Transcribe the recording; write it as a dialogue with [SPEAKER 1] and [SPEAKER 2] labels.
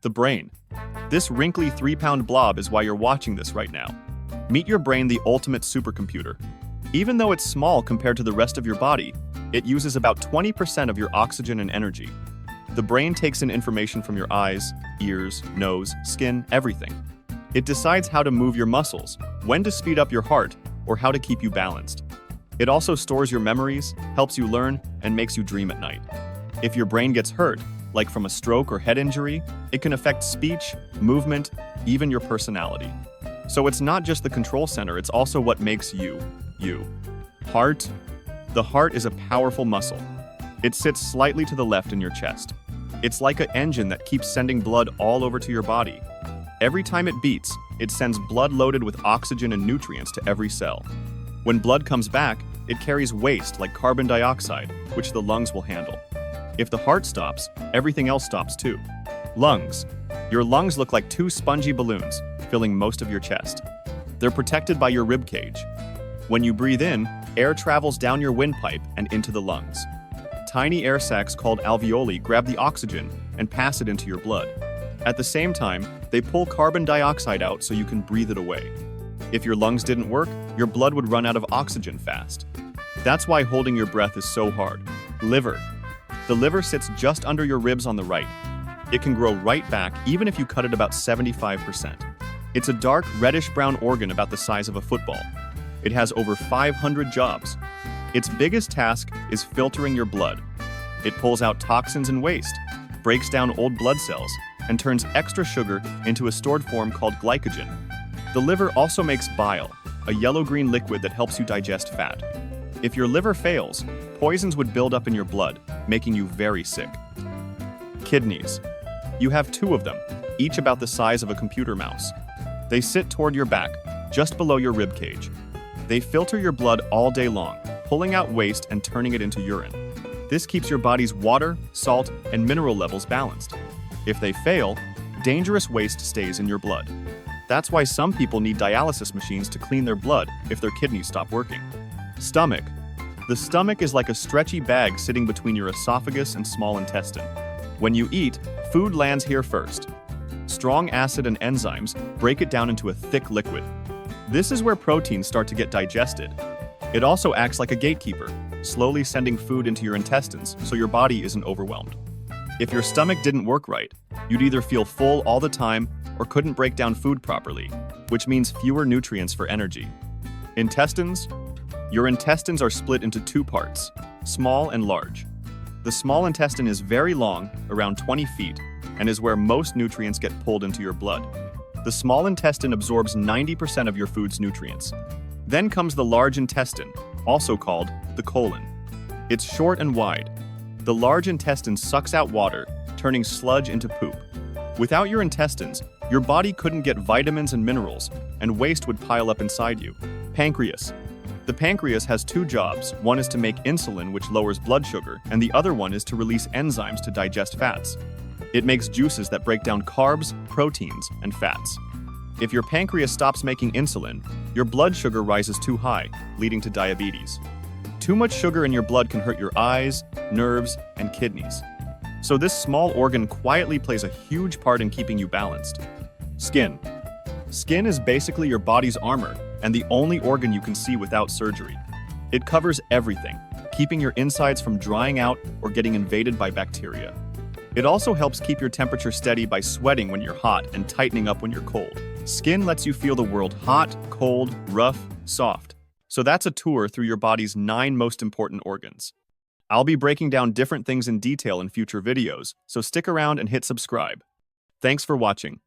[SPEAKER 1] The brain. This wrinkly 3-pound blob is why you're watching this right now. Meet your brain, the ultimate supercomputer. Even though it's small compared to the rest of your body, it uses about 20% of your oxygen and energy. The brain takes in information from your eyes, ears, nose, skin, everything. It decides how to move your muscles, when to speed up your heart, or how to keep you balanced. It also stores your memories, helps you learn, and makes you dream at night. If your brain gets hurt, like from a stroke or head injury, it can affect speech, movement, even your personality. So it's not just the control center, it's also what makes you, you. Heart. The heart is a powerful muscle. It sits slightly to the left in your chest. It's like an engine that keeps sending blood all over to your body. Every time it beats, it sends blood loaded with oxygen and nutrients to every cell. When blood comes back, it carries waste like carbon dioxide, which the lungs will handle. If the heart stops, everything else stops too. Lungs. Your lungs look like two spongy balloons, filling most of your chest. They're protected by your rib cage. When you breathe in, air travels down your windpipe and into the lungs. Tiny air sacs called alveoli grab the oxygen and pass it into your blood. At the same time, they pull carbon dioxide out so you can breathe it away. If your lungs didn't work, your blood would run out of oxygen fast. That's why holding your breath is so hard. Liver. The liver sits just under your ribs on the right. It can grow right back even if you cut it about 75%. It's a dark, reddish-brown organ about the size of a football. It has over 500 jobs. Its biggest task is filtering your blood. It pulls out toxins and waste, breaks down old blood cells, and turns extra sugar into a stored form called glycogen. The liver also makes bile, a yellow-green liquid that helps you digest fat. If your liver fails, poisons would build up in your blood, making you very sick. Kidneys. You have 2 of them, each about the size of a computer mouse. They sit toward your back, just below your rib cage. They filter your blood all day long, pulling out waste and turning it into urine. This keeps your body's water, salt, and mineral levels balanced. If they fail, dangerous waste stays in your blood. That's why some people need dialysis machines to clean their blood if their kidneys stop working. Stomach. The stomach is like a stretchy bag sitting between your esophagus and small intestine. When you eat, food lands here first. Strong acid and enzymes break it down into a thick liquid. This is where proteins start to get digested. It also acts like a gatekeeper, slowly sending food into your intestines so your body isn't overwhelmed. If your stomach didn't work right, you'd either feel full all the time or couldn't break down food properly, which means fewer nutrients for energy. Intestines. Your intestines are split into 2 parts, small and large. The small intestine is very long, around 20 feet, and is where most nutrients get pulled into your blood. The small intestine absorbs 90% of your food's nutrients. Then comes the large intestine, also called the colon. It's short and wide. The large intestine sucks out water, turning sludge into poop. Without your intestines, your body couldn't get vitamins and minerals, and waste would pile up inside you. Pancreas. The pancreas has 2 jobs. One is to make insulin, which lowers blood sugar, and the other one is to release enzymes to digest fats. It makes juices that break down carbs, proteins, and fats. If your pancreas stops making insulin, your blood sugar rises too high, leading to diabetes. Too much sugar in your blood can hurt your eyes, nerves, and kidneys. So this small organ quietly plays a huge part in keeping you balanced. Skin. Skin is basically your body's armor and the only organ you can see without surgery. It covers everything, keeping your insides from drying out or getting invaded by bacteria. It also helps keep your temperature steady by sweating when you're hot and tightening up when you're cold. Skin lets you feel the world hot, cold, rough, soft. So that's a tour through your body's 9 most important organs. I'll be breaking down different things in detail in future videos, so stick around and hit subscribe. Thanks for watching.